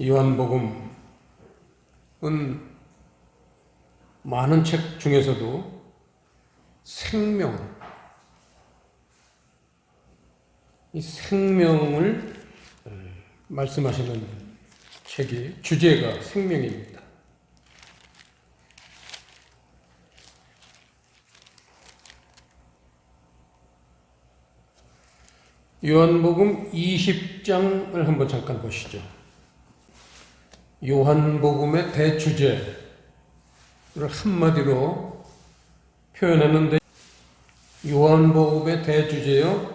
요한복음은 많은 책 중에서도 생명, 이 생명을 말씀하시는 책이 주제가 생명입니다. 요한복음 20장을 한번 잠깐 보시죠. 요한복음의 대주제를 한마디로 표현하는데 요한복음의 대주제요,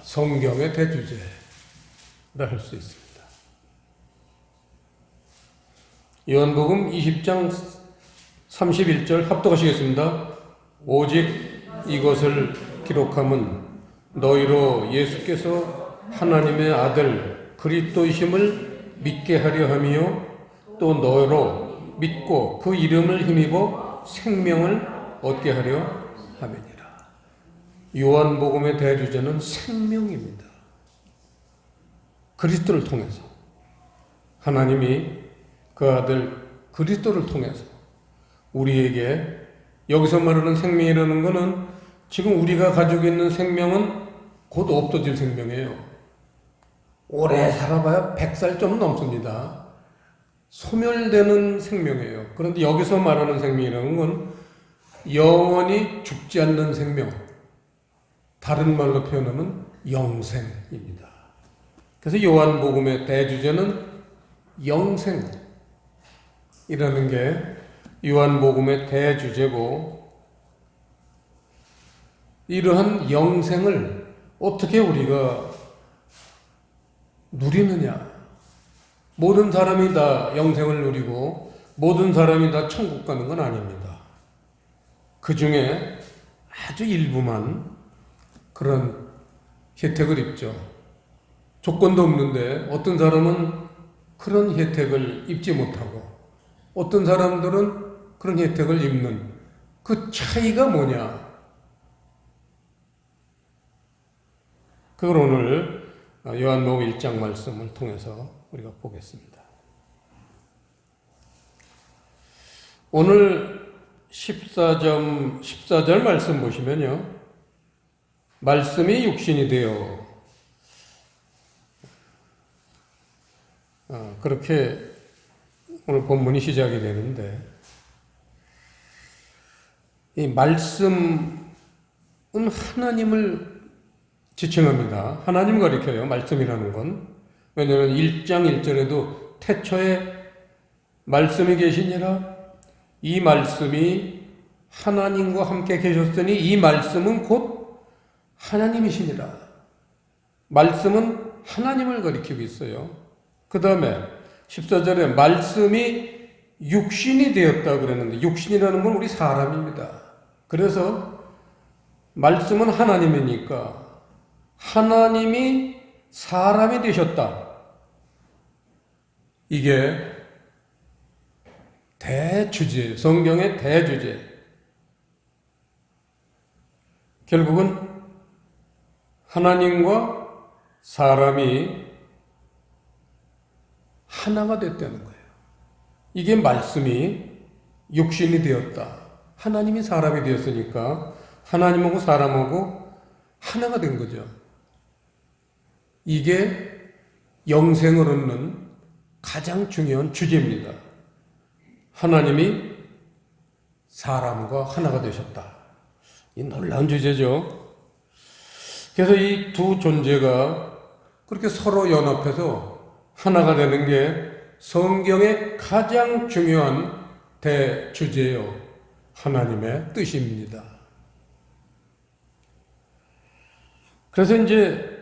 성경의 대주제라 할 수 있습니다. 요한복음 20장 31절 합독하시겠습니다. 오직 이것을 기록함은 너희로 예수께서 하나님의 아들 그리스도이심을 믿게 하려 함이요 또 너희로 믿고 그 이름을 힘입어 생명을 얻게 하려 함이니라. 요한복음의 대주제는 생명입니다. 그리스도를 통해서 하나님이 그 아들 그리스도를 통해서 우리에게, 여기서 말하는 생명이라는 것은 지금 우리가 가지고 있는 생명은 곧 없어질 생명이에요. 오래 살아봐야 100살 좀 넘습니다. 소멸되는 생명이에요. 그런데 여기서 말하는 생명이라는 건 영원히 죽지 않는 생명, 다른 말로 표현하면 영생입니다. 그래서 요한복음의 대주제는 영생이라는 게 요한복음의 대주제고, 이러한 영생을 어떻게 우리가 누리느냐. 모든 사람이 다 영생을 누리고 모든 사람이 다 천국 가는 건 아닙니다. 그 중에 아주 일부만 그런 혜택을 입죠. 조건도 없는데 어떤 사람은 그런 혜택을 입지 못하고 어떤 사람들은 그런 혜택을 입는 그 차이가 뭐냐. 그걸 오늘 요한복음 1장 말씀을 통해서 우리가 보겠습니다. 오늘 14절 말씀 보시면요. 말씀이 육신이 되어, 그렇게 오늘 본문이 시작이 되는데, 이 말씀은 하나님을 지칭합니다. 하나님 가리켜요. 말씀이라는 건. 왜냐하면 1장 1절에도 태초에 말씀이 계시니라. 이 말씀이 하나님과 함께 계셨으니 이 말씀은 곧 하나님이시니라. 말씀은 하나님을 가리키고 있어요. 그 다음에 14절에 말씀이 육신이 되었다 그랬는데, 육신이라는 건 우리 사람입니다. 그래서 말씀은 하나님이니까 하나님이 사람이 되셨다. 이게 대주제, 성경의 대주제. 결국은 하나님과 사람이 하나가 됐다는 거예요. 이게 말씀이 육신이 되었다. 하나님이 사람이 되었으니까 하나님하고 사람하고 하나가 된 거죠. 이게 영생을 얻는 가장 중요한 주제입니다. 하나님이 사람과 하나가 되셨다. 이 놀라운 주제죠. 그래서 이 두 존재가 그렇게 서로 연합해서 하나가 되는 게 성경의 가장 중요한 대주제요. 하나님의 뜻입니다. 그래서 이제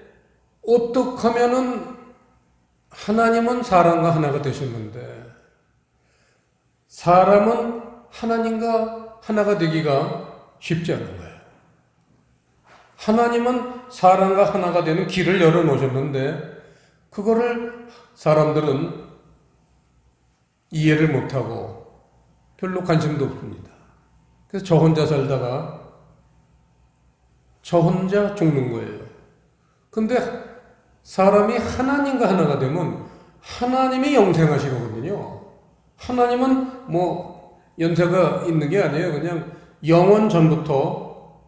어떻게 하면은 하나님은 사람과 하나가 되셨는데 사람은 하나님과 하나가 되기가 쉽지 않은 거예요. 하나님은 사람과 하나가 되는 길을 열어놓으셨는데 그거를 사람들은 이해를 못하고 별로 관심도 없습니다. 그래서 저 혼자 살다가 저 혼자 죽는 거예요. 근데 사람이 하나님과 하나가 되면 하나님이 영생하시거든요. 하나님은 뭐 연세가 있는 게 아니에요. 그냥 영원 전부터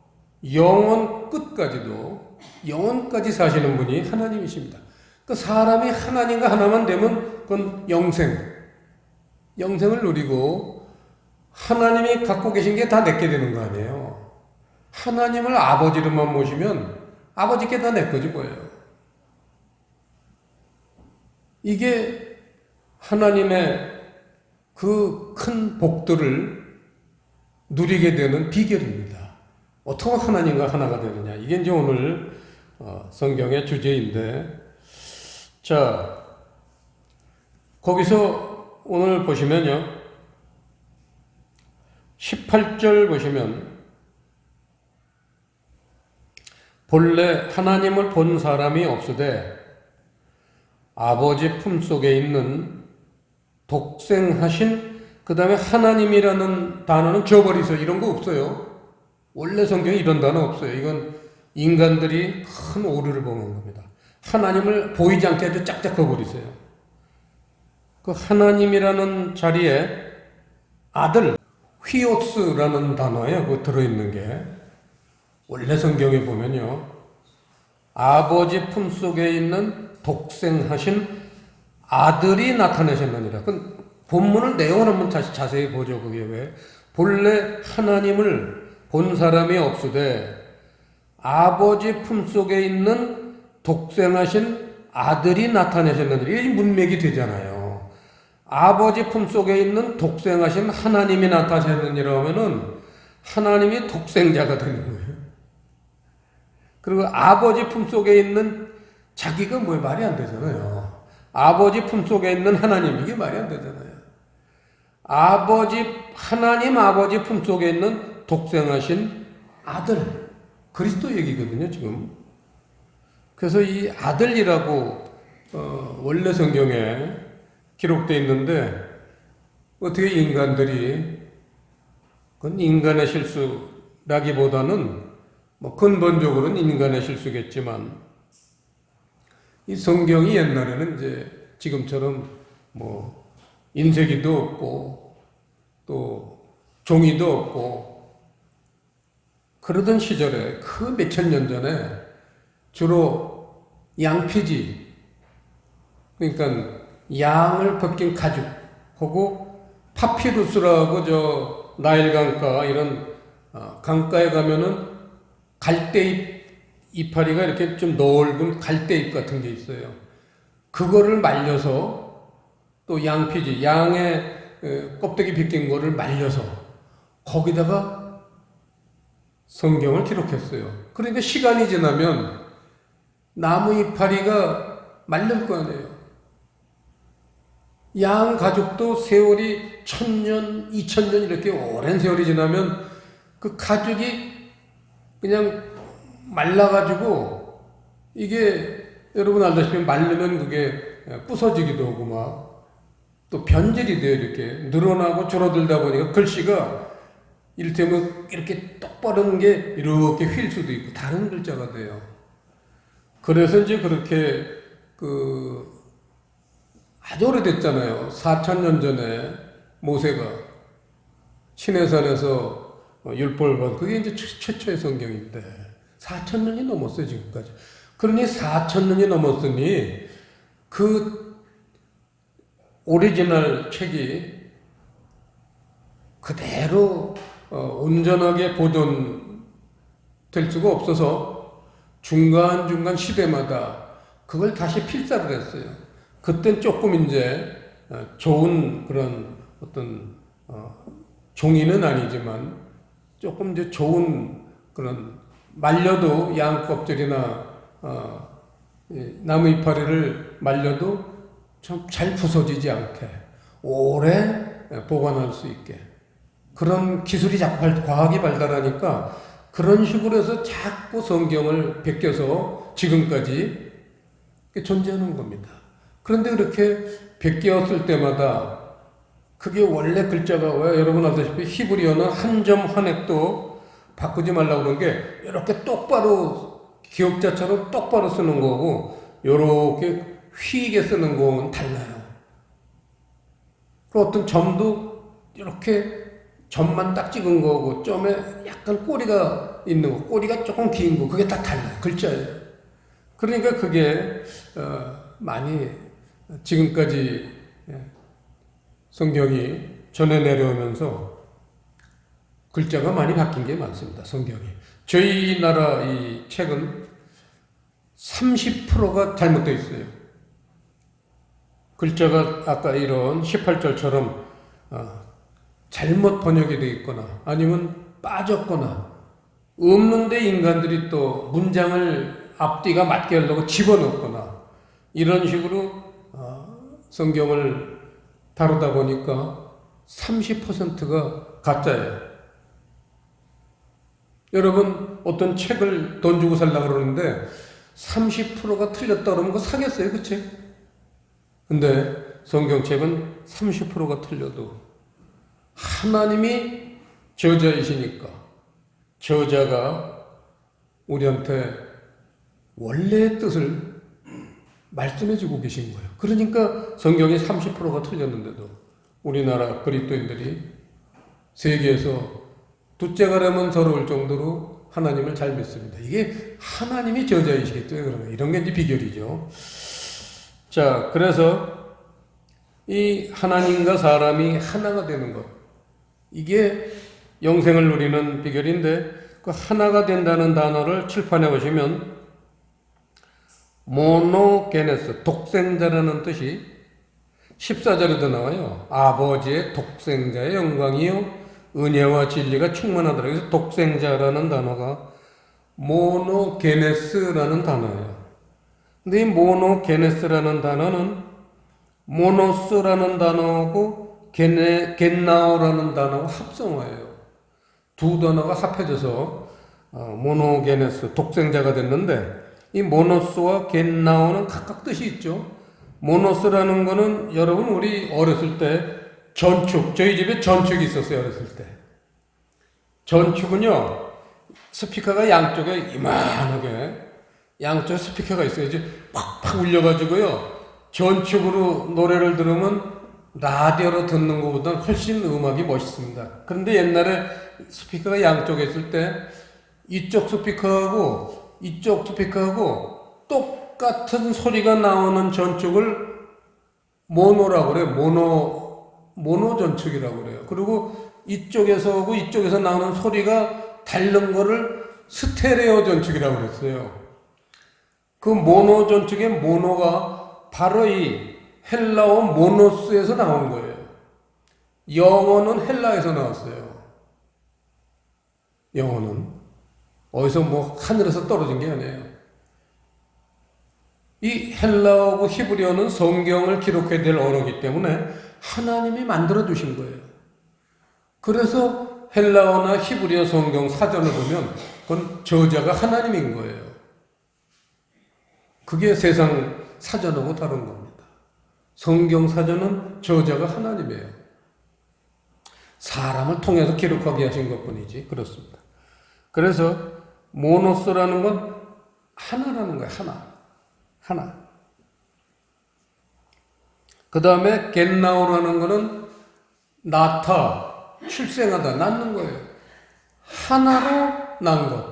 영원 끝까지도 영원까지 사시는 분이 하나님이십니다. 그 사람이 하나님과 하나만 되면 그건 영생을 누리고 하나님이 갖고 계신 게 다 내게 되는 거 아니에요. 하나님을 아버지로만 모시면 아버지께 다 내 거지 뭐예요. 이게 하나님의 그 큰 복들을 누리게 되는 비결입니다. 어떻게 하나님과 하나가 되느냐. 이게 이제 오늘 성경의 주제인데, 자, 거기서 오늘 보시면요, 18절 보시면 본래 하나님을 본 사람이 없으되 아버지 품속에 있는 독생하신, 그 다음에 하나님이라는 단어는 지워버리세요. 이런 거 없어요. 원래 성경에 이런 단어 없어요. 이건 인간들이 큰 오류를 범한 겁니다. 하나님을 보이지 않게 아주 짝짝 그어버리세요. 그 하나님이라는 자리에 아들, 휘오스라는 단어에 그 들어있는 게 원래 성경에 보면요, 아버지 품속에 있는 독생하신 아들이 나타내셨느니라. 그 본문을 내용을 한번 자세히 보죠. 그게 왜? 본래 하나님을 본 사람이 없으되 아버지 품속에 있는 독생하신 아들이 나타내셨느니라. 이게 문맥이 되잖아요. 아버지 품속에 있는 독생하신 하나님이 나타내셨느니라 하면은 하나님이 독생자가 되는 거예요. 그리고 아버지 품속에 있는 자기가 뭐 말이 안 되잖아요. 아버지 품속에 있는 하나님, 이게 말이 안 되잖아요. 하나님 아버지 품속에 있는 독생하신 아들, 그리스도 얘기거든요, 지금. 그래서 이 아들이라고 원래 성경에 기록되어 있는데, 어떻게 인간들이, 그건 인간의 실수라기보다는 뭐 근본적으로는 인간의 실수겠지만, 이 성경이 옛날에는 이제 지금처럼 뭐 인쇄기도 없고 또 종이도 없고 그러던 시절에 그 몇천 년 전에 주로 양피지, 그러니까 양을 벗긴 가죽하고 파피루스라고 저 나일강가 이런 강가에 가면은 갈대잎 이파리가 이렇게 좀 넓은 갈대잎 같은 게 있어요. 그거를 말려서 또 양피지, 양의 껍데기 벗긴 거를 말려서 거기다가 성경을 기록했어요. 그러니까 시간이 지나면 나무 이파리가 말릴 거 아니에요. 양 가죽도 세월이 1000년, 2000년 이렇게 오랜 세월이 지나면 그 가죽이 그냥 말라가지고 이게 여러분 알다시피 말르면 그게 부서지기도 하고 막 또 변질이 돼요. 이렇게 늘어나고 줄어들다 보니까 글씨가 이를테면 이렇게 똑바른 게 이렇게 휠 수도 있고 다른 글자가 돼요. 그래서 이제 그렇게 아주 오래됐잖아요. 4000년 전에 모세가 시내산에서 율법을 받은 그게 이제 최초의 성경인데 4000년이 넘었어요, 지금까지. 그러니 4000년이 넘었으니 그 오리지널 책이 그대로 온전하게 보존될 수가 없어서 중간중간 시대마다 그걸 다시 필사를 했어요. 그땐 조금 이제 좋은 그런 어떤 종이는 아니지만 조금 이제 좋은 그런 말려도 양 껍질이나 나무 이파리를 말려도 좀 잘 부서지지 않게 오래 보관할 수 있게 그런 기술이 자꾸 과학이 발달하니까 그런 식으로 해서 자꾸 성경을 베껴서 지금까지 존재하는 겁니다. 그런데 그렇게 베끼었을 때마다 그게 원래 글자가 왜 여러분 알다시피 히브리어는 한 점 한 획도 바꾸지 말라고 그런 게 이렇게 똑바로 기억자처럼 똑바로 쓰는 거고 이렇게 휘게 쓰는 공은 달라요. 그리고 어떤 점도 이렇게 점만 딱 찍은 거고 점에 약간 꼬리가 있는 거, 꼬리가 조금 긴 거, 그게 다 달라요. 글자예요. 그러니까 그게 많이 지금까지 성경이 전해 내려오면서 글자가 많이 바뀐 게 많습니다. 성경이. 저희 나라 이 책은 30%가 잘못되어 있어요. 글자가 아까 이런 18절처럼 잘못 번역이 되어 있거나 아니면 빠졌거나 없는데 인간들이 또 문장을 앞뒤가 맞게 하려고 집어넣거나 이런 식으로 성경을 다루다 보니까 30%가 가짜예요. 여러분 어떤 책을 돈 주고 살려고 그러는데 30%가 틀렸다 그러면 그거 사겠어요, 그 책? 근데 성경책은 30%가 틀려도 하나님이 저자이시니까 저자가 우리한테 원래의 뜻을 말씀해주고 계신 거예요. 그러니까 성경이 30%가 틀렸는데도 우리나라 그리스도인들이 세계에서 둘째가라면 서러울 정도로 하나님을 잘 믿습니다. 이게 하나님이 저자이시겠죠. 그러면 이런 게 이제 비결이죠. 자, 그래서 이 하나님과 사람이 하나가 되는 것, 이게 영생을 누리는 비결인데 그 하나가 된다는 단어를 칠판에 보시면 모노게네스, 독생자라는 뜻이 14절에도 나와요. 아버지의 독생자의 영광이요 은혜와 진리가 충만하더라. 그래서 독생자라는 단어가 모노게네스라는 단어예요. 근데 이 모노게네스라는 단어는 모노스라는 단어하고 겐나오라는 단어가 합성어예요. 두 단어가 합해져서 모노게네스, 독생자가 됐는데 이 모노스와 겐나오는 각각 뜻이 있죠. 모노스라는 거는 여러분 우리 어렸을 때 전축, 저희 집에 전축이 있었어요, 어렸을 때. 전축은요, 스피커가 양쪽에 이만하게, 양쪽에 스피커가 있어요. 이제 팍팍 울려가지고요, 전축으로 노래를 들으면 라디오로 듣는 것보다 훨씬 음악이 멋있습니다. 그런데 옛날에 스피커가 양쪽에 있을 때, 이쪽 스피커하고 이쪽 스피커하고 똑같은 소리가 나오는 전축을 모노라고 그래요. 모노 전축이라고 그래요. 그리고 이쪽에서 오고 이쪽에서 나오는 소리가 다른 거를 스테레오 전축이라고 그랬어요. 그 모노 전축의 모노가 바로 이 헬라어 모노스에서 나온 거예요. 영어는 헬라에서 나왔어요. 영어는 어디서 뭐 하늘에서 떨어진 게 아니에요. 이 헬라어고 히브리어는 성경을 기록해야 될 언어이기 때문에 하나님이 만들어 주신 거예요. 그래서 헬라어나 히브리어 성경 사전을 보면 그건 저자가 하나님인 거예요. 그게 세상 사전하고 다른 겁니다. 성경 사전은 저자가 하나님이에요. 사람을 통해서 기록하게 하신 것뿐이지. 그렇습니다. 그래서 모노스라는 건 하나라는 거예요. 하나. 그 다음에 겐나오라는 거는 낳다, 출생하다, 낳는 거예요. 하나로 난 것.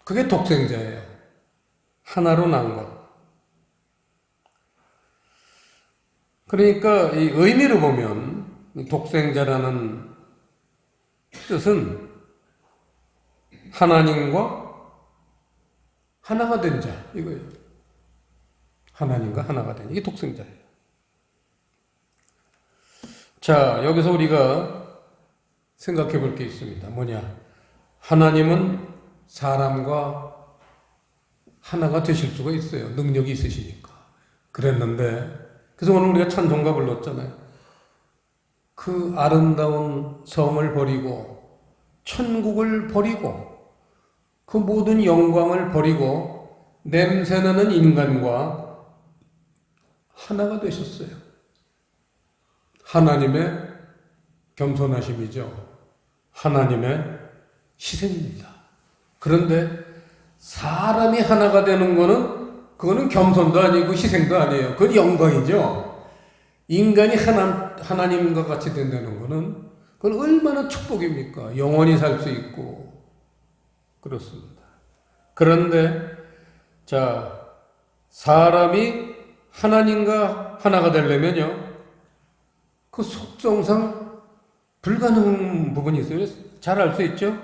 그게 독생자예요. 하나로 난 것. 그러니까 이 의미로 보면 독생자라는 뜻은 하나님과 하나가 된 자, 이거예요. 하나님과 하나가 된, 이게 독생자예요. 자, 여기서 우리가 생각해 볼 게 있습니다. 뭐냐? 하나님은 사람과 하나가 되실 수가 있어요. 능력이 있으시니까. 그랬는데, 그래서 오늘 우리가 찬송가 불렀잖아요. 그 아름다운 성을 버리고, 천국을 버리고, 그 모든 영광을 버리고, 냄새나는 인간과 하나가 되셨어요. 하나님의 겸손하심이죠. 하나님의 희생입니다. 그런데 사람이 하나가 되는 거는 그거는 겸손도 아니고 희생도 아니에요. 그건 영광이죠. 인간이 하나님과 같이 된다는 거는 그건 얼마나 축복입니까? 영원히 살 수 있고 그렇습니다. 그런데 자, 사람이 하나님과 하나가 되려면요, 그 속성상 불가능한 부분이 있어요. 잘 알 수 있죠?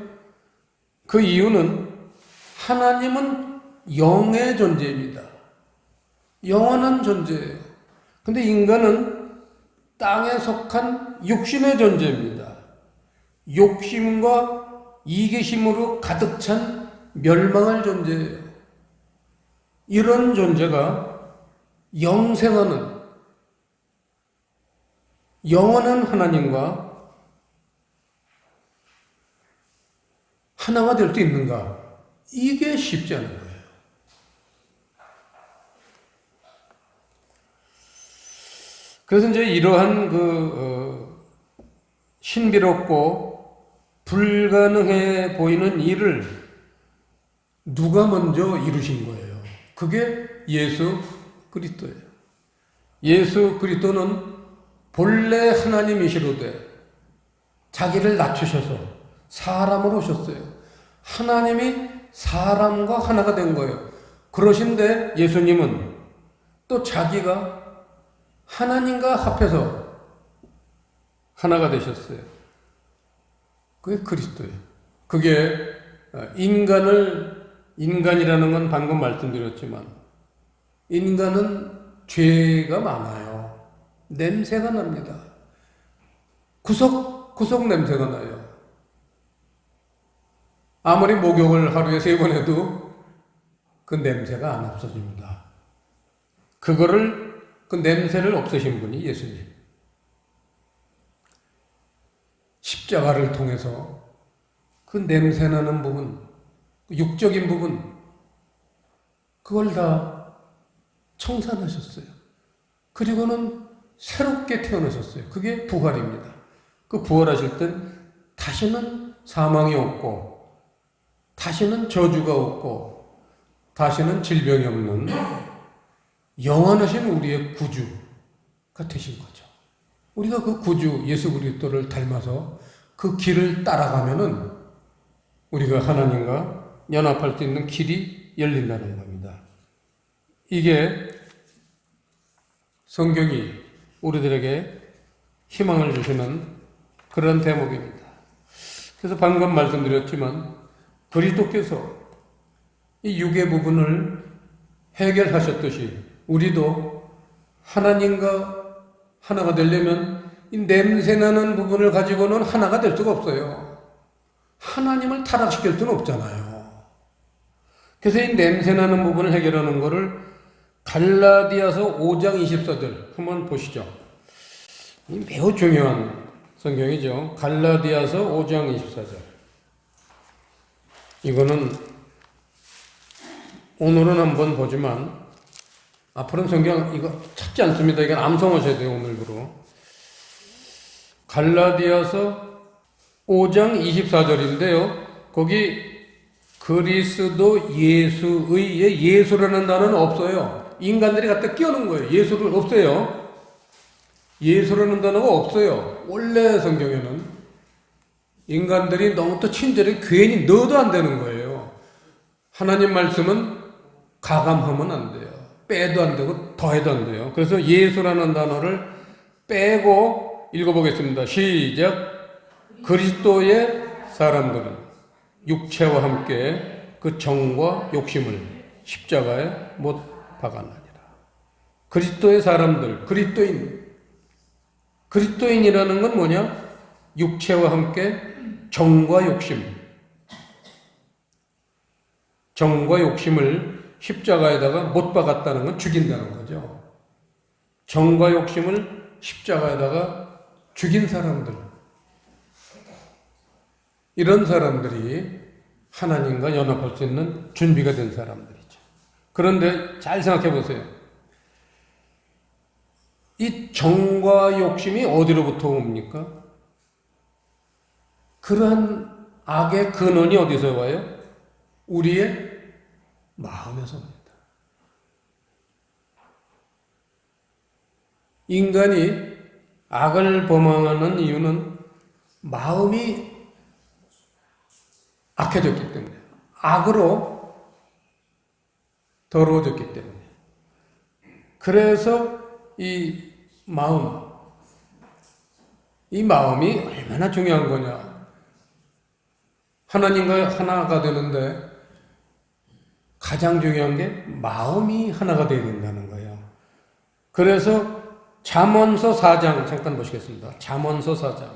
그 이유는 하나님은 영의 존재입니다. 영원한 존재예요. 근데 인간은 땅에 속한 육신의 존재입니다. 욕심과 이기심으로 가득 찬 멸망할 존재예요. 이런 존재가 영생하는 영원한 하나님과 하나가 될 수 있는가? 이게 쉽지 않은 거예요. 그래서 이제 이러한 신비롭고 불가능해 보이는 일을 누가 먼저 이루신 거예요? 그게 예수 그리스도예요. 예수 그리스도는 본래 하나님이시로되 자기를 낮추셔서 사람으로 오셨어요. 하나님이 사람과 하나가 된 거예요. 그러신데 예수님은 또 자기가 하나님과 합해서 하나가 되셨어요. 그게 그리스도예요. 그게 인간이라는 건 방금 말씀드렸지만 인간은 죄가 많아요. 냄새가 납니다. 구석구석 냄새가 나요. 아무리 목욕을 하루에 3번 해도 그 냄새가 안 없어집니다. 그 냄새를 없애신 분이 예수님. 십자가를 통해서 그 냄새나는 부분, 육적인 부분, 그걸 다 청산하셨어요. 그리고는 새롭게 태어나셨어요. 그게 부활입니다. 그 부활하실 땐 다시는 사망이 없고, 다시는 저주가 없고, 다시는 질병이 없는 영원하신 우리의 구주가 되신 거죠. 우리가 그 구주 예수 그리스도를 닮아서 그 길을 따라가면은 우리가 하나님과 연합할 수 있는 길이 열린다는 겁니다. 이게 성경이 우리들에게 희망을 주시는 그런 대목입니다. 그래서 방금 말씀드렸지만 그리스도께서 이 육의 부분을 해결하셨듯이 우리도 하나님과 하나가 되려면 이 냄새나는 부분을 가지고는 하나가 될 수가 없어요. 하나님을 타락시킬 수는 없잖아요. 그래서 이 냄새나는 부분을 해결하는 것을 갈라디아서 5장 24절 한번 보시죠. 매우 중요한 성경이죠. 갈라디아서 5장 24절. 이거는 오늘은 한번 보지만 앞으로는 성경 이거 찾지 않습니다. 이건 암송하셔야 돼요. 오늘부로. 갈라디아서 5장 24절인데요. 거기 그리스도 예수의 예수라는 단어는 없어요. 인간들이 갖다 끼워놓은 거예요. 예수를 없어요. 예수라는 단어가 없어요. 원래 성경에는. 인간들이 너무 또 친절히 괜히 넣어도 안 되는 거예요. 하나님 말씀은 가감하면 안 돼요. 빼도 안 되고 더해도 안 돼요. 그래서 예수라는 단어를 빼고 읽어보겠습니다. 시작. 그리스도의 사람들은 육체와 함께 그 정과 욕심을 십자가에 못 박아나니라. 그리스도의 사람들, 그리스도인이라는 건 뭐냐? 육체와 함께 정과 욕심을 십자가에다가 못 박았다는 건 죽인다는 거죠. 정과 욕심을 십자가에다가 죽인 사람들. 이런 사람들이 하나님과 연합할 수 있는 준비가 된 사람들이죠. 그런데 잘 생각해 보세요. 이 정과 욕심이 어디로부터 옵니까? 그러한 악의 근원이 어디서 와요? 우리의 마음에서 옵니다. 인간이 악을 범하는 이유는 마음이 악해졌기 때문에, 악으로 더러워졌기 때문에. 그래서 이 마음이 얼마나 중요한 거냐. 하나님과 하나가 되는데 가장 중요한 게 마음이 하나가 되어야 된다는 거예요. 그래서 잠언서 4장 잠깐 보시겠습니다. 잠언서 4장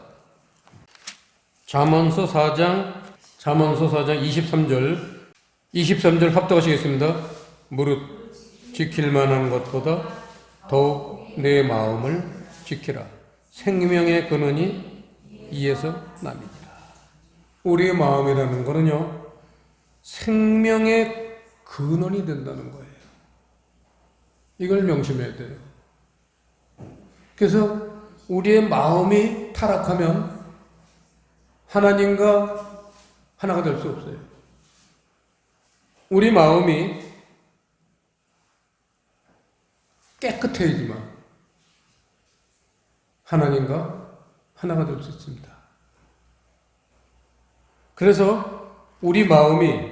23절 합독하시겠습니다. 무릇 지킬 만한 것보다 더욱 내 마음을 지키라. 생명의 근원이 이에서 남이니라. 우리의 마음이라는 거는요, 생명의 근원이 된다는 거예요. 이걸 명심해야 돼요. 그래서 우리의 마음이 타락하면 하나님과 하나가 될 수 없어요. 우리 마음이 깨끗해야지만 하나님과 하나가 될 수 있습니다. 그래서 우리 마음이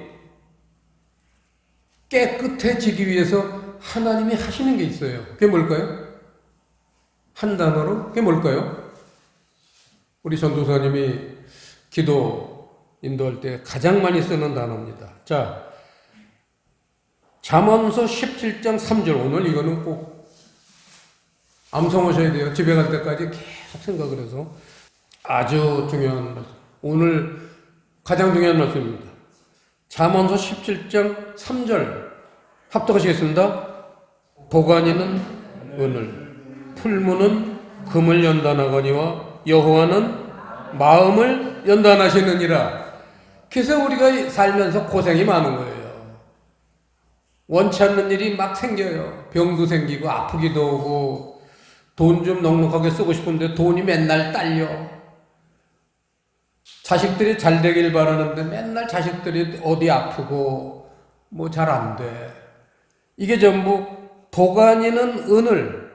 깨끗해지기 위해서 하나님이 하시는 게 있어요. 그게 뭘까요? 한 단어로 그게 뭘까요? 우리 전도사님이 기도 인도할 때 가장 많이 쓰는 단어입니다. 자, 잠언서 17장 3절. 오늘 이거는 꼭 암송하셔야 돼요. 집에 갈 때까지 계속 생각을 해서. 아주 중요한 말씀. 오늘 가장 중요한 말씀입니다. 잠언서 17장 3절 합독하시겠습니다. 도가니는 은을, 풀무는 금을 연단하거니와 여호와는 마음을 연단하시느니라. 그래서 우리가 살면서 고생이 많은 거예요. 원치 않는 일이 막 생겨요. 병도 생기고 아프기도 하고 돈 좀 넉넉하게 쓰고 싶은데 돈이 맨날 딸려. 자식들이 잘 되길 바라는데 맨날 자식들이 어디 아프고 뭐 잘 안 돼. 이게 전부 도가니는 은을,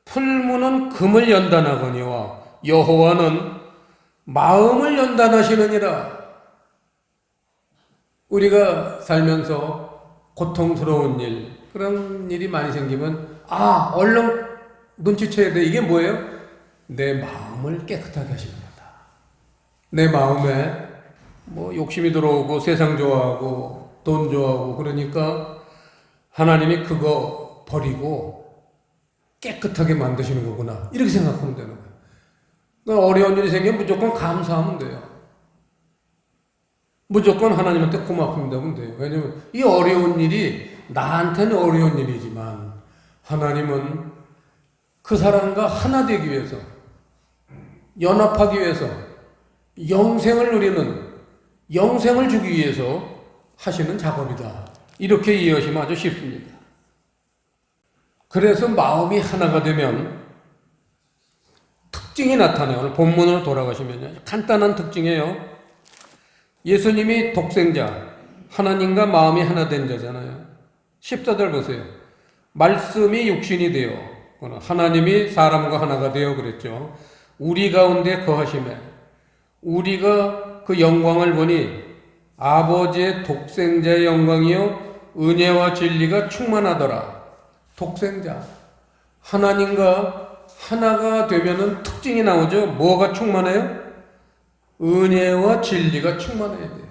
풀무는 금을 연단하거니와 여호와는 마음을 연단하시느니라. 우리가 살면서 고통스러운 일, 그런 일이 많이 생기면 얼른 눈치채야 돼. 이게 뭐예요? 내 마음을 깨끗하게 하시는 거다. 내 마음에 뭐 욕심이 들어오고 세상 좋아하고 돈 좋아하고 그러니까 하나님이 그거 버리고 깨끗하게 만드시는 거구나. 이렇게 생각하면 되는 거예요. 그러니까 어려운 일이 생기면 무조건 감사하면 돼요. 무조건 하나님한테 고맙습니다 하면 돼요. 왜냐면 이 어려운 일이 나한테는 어려운 일이지만 하나님은 그 사람과 하나 되기 위해서, 연합하기 위해서, 영생을 누리는, 영생을 주기 위해서 하시는 작업이다. 이렇게 이해하시면 아주 쉽습니다. 그래서 마음이 하나가 되면 특징이 나타나요. 오늘 본문으로 돌아가시면요. 간단한 특징이에요. 예수님이 독생자, 하나님과 마음이 하나 된 자잖아요. 14절 보세요. 말씀이 육신이 되어, 하나님이 사람과 하나가 되어 그랬죠. 우리 가운데 거하심에 우리가 그 영광을 보니 아버지의 독생자의 영광이요 은혜와 진리가 충만하더라. 독생자, 하나님과 하나가 되면은 특징이 나오죠. 뭐가 충만해요? 은혜와 진리가 충만해야 돼요.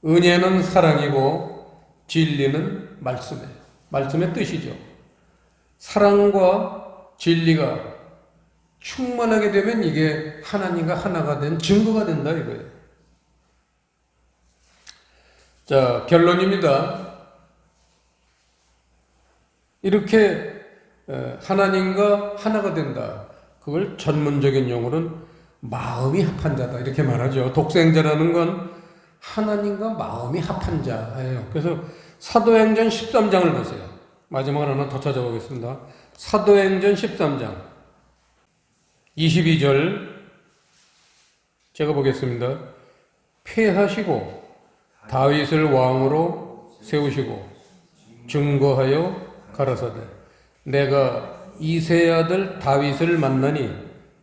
은혜는 사랑이고 진리는 말씀이에요. 말씀의 뜻이죠. 사랑과 진리가 충만하게 되면 이게 하나님과 하나가 된 증거가 된다 이거예요. 자, 결론입니다. 이렇게 하나님과 하나가 된다. 그걸 전문적인 용어는 마음이 합한 자다 이렇게 말하죠. 독생자라는 건 하나님과 마음이 합한 자예요. 그래서 사도행전 13장을 보세요. 마지막으로 하나 더 찾아보겠습니다. 사도행전 13장 22절 제가 보겠습니다. 폐하시고 다윗을 왕으로 세우시고 증거하여 가라사대 내가 이새의 아들 다윗을 만나니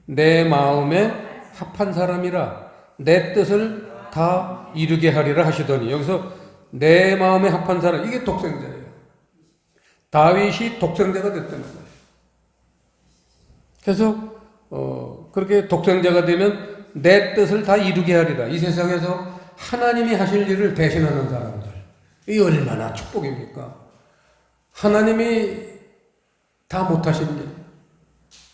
내 마음에 합한 사람이라 내 뜻을 다 이루게 하리라 하시더니, 여기서 내 마음에 합한 사람, 이게 독생자예요. 다윗이 독생자가 됐다는 거예요. 그래서 그렇게 독생자가 되면 내 뜻을 다 이루게 하리라. 이 세상에서 하나님이 하실 일을 대신하는 사람들, 이 얼마나 축복입니까? 하나님이 다 못하신 일,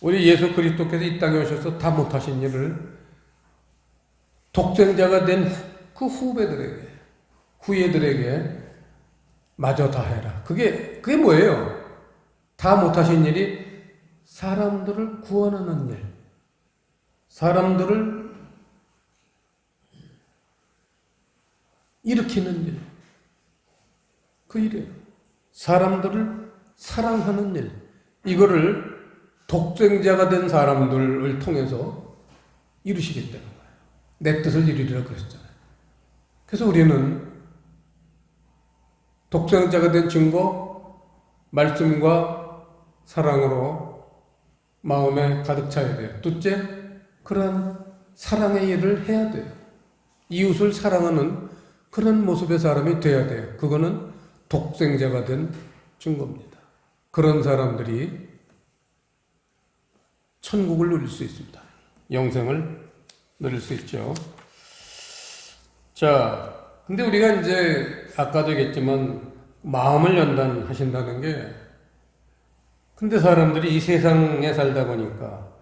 우리 예수 그리스도께서 이 땅에 오셔서 다 못하신 일을 독생자가 된 그 후예들에게 마저 다 해라. 그게 뭐예요? 다 못하신 일이 사람들을 구원하는 일, 사람들을 일으키는 일, 그 일이에요. 사람들을 사랑하는 일, 이거를 독생자가 된 사람들을 통해서 이루시겠다는 거예요. 내 뜻을 이루리라 그랬잖아요. 그래서 우리는 독생자가 된 증거, 말씀과 사랑으로 마음에 가득 차야 돼요. 둘째, 그런 사랑의 일을 해야 돼요. 이웃을 사랑하는 그런 모습의 사람이 돼야 돼요. 그거는 독생자가 된 증거입니다. 그런 사람들이 천국을 누릴 수 있습니다. 영생을 누릴 수 있죠. 자, 근데 우리가 이제 아까도 얘기했지만 마음을 연단하신다는 게, 근데 사람들이 이 세상에 살다 보니까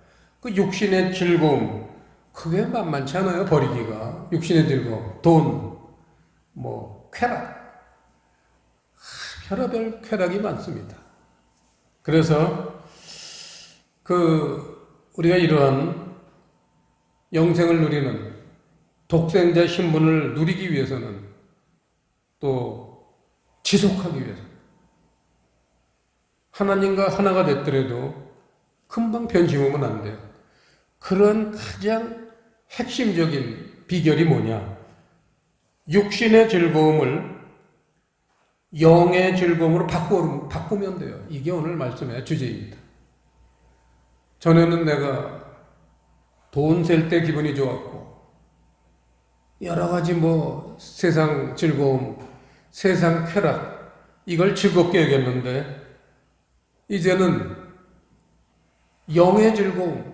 그 육신의 즐거움, 그게 만만치 않아요. 버리기가. 육신의 즐거움, 돈, 쾌락, 별의별 쾌락이 많습니다. 그래서 우리가 이러한 영생을 누리는 독생자 신분을 누리기 위해서는, 또 지속하기 위해서, 하나님과 하나가 됐더라도 금방 변심하면 안 돼요. 그런 가장 핵심적인 비결이 뭐냐? 육신의 즐거움을 영의 즐거움으로 바꾸면 돼요. 이게 오늘 말씀의 주제입니다. 전에는 내가 돈 셀 때 기분이 좋았고, 여러 가지 세상 즐거움, 세상 쾌락, 이걸 즐겁게 여겼는데, 이제는 영의 즐거움,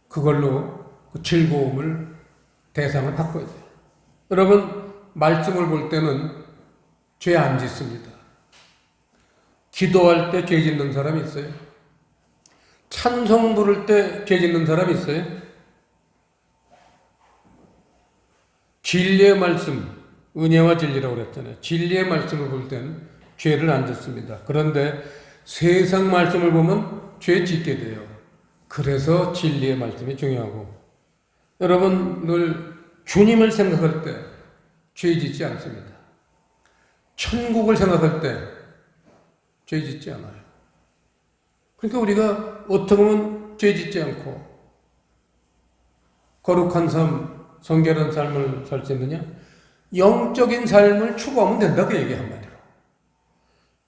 그걸로 그 즐거움을, 대상을 바꿔야 돼요. 여러분, 말씀을 볼 때는 죄 안 짓습니다. 기도할 때 죄 짓는 사람이 있어요? 찬송 부를 때 죄 짓는 사람이 있어요? 진리의 말씀, 은혜와 진리라고 그랬잖아요. 진리의 말씀을 볼 때는 죄를 안 짓습니다. 그런데 세상 말씀을 보면 죄 짓게 돼요. 그래서 진리의 말씀이 중요하고, 여러분 늘 주님을 생각할 때 죄 짓지 않습니다. 천국을 생각할 때 죄 짓지 않아요. 그러니까 우리가 어떻게 보면 죄 짓지 않고 거룩한 삶, 성결한 삶을 살 수 있느냐? 영적인 삶을 추구하면 된다, 그 얘기 한마디로.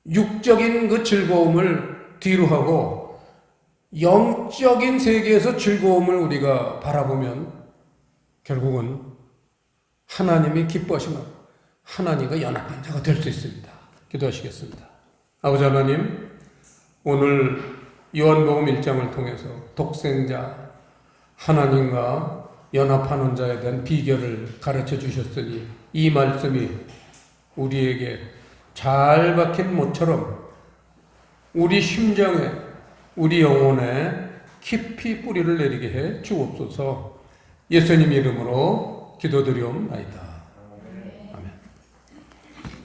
육적인 그 즐거움을 뒤로 하고 영적인 세계에서 즐거움을 우리가 바라보면 결국은 하나님이 기뻐하시는, 하나님과 연합한 자가 될 수 있습니다. 기도하시겠습니다. 아버지 하나님, 오늘 요한복음 1장을 통해서 독생자 하나님과 연합하는 자에 대한 비결을 가르쳐 주셨으니, 이 말씀이 우리에게 잘 박힌 못처럼 우리 심정에, 우리 영혼에 깊이 뿌리를 내리게 해 주옵소서. 예수님 이름으로 기도드리옵나이다.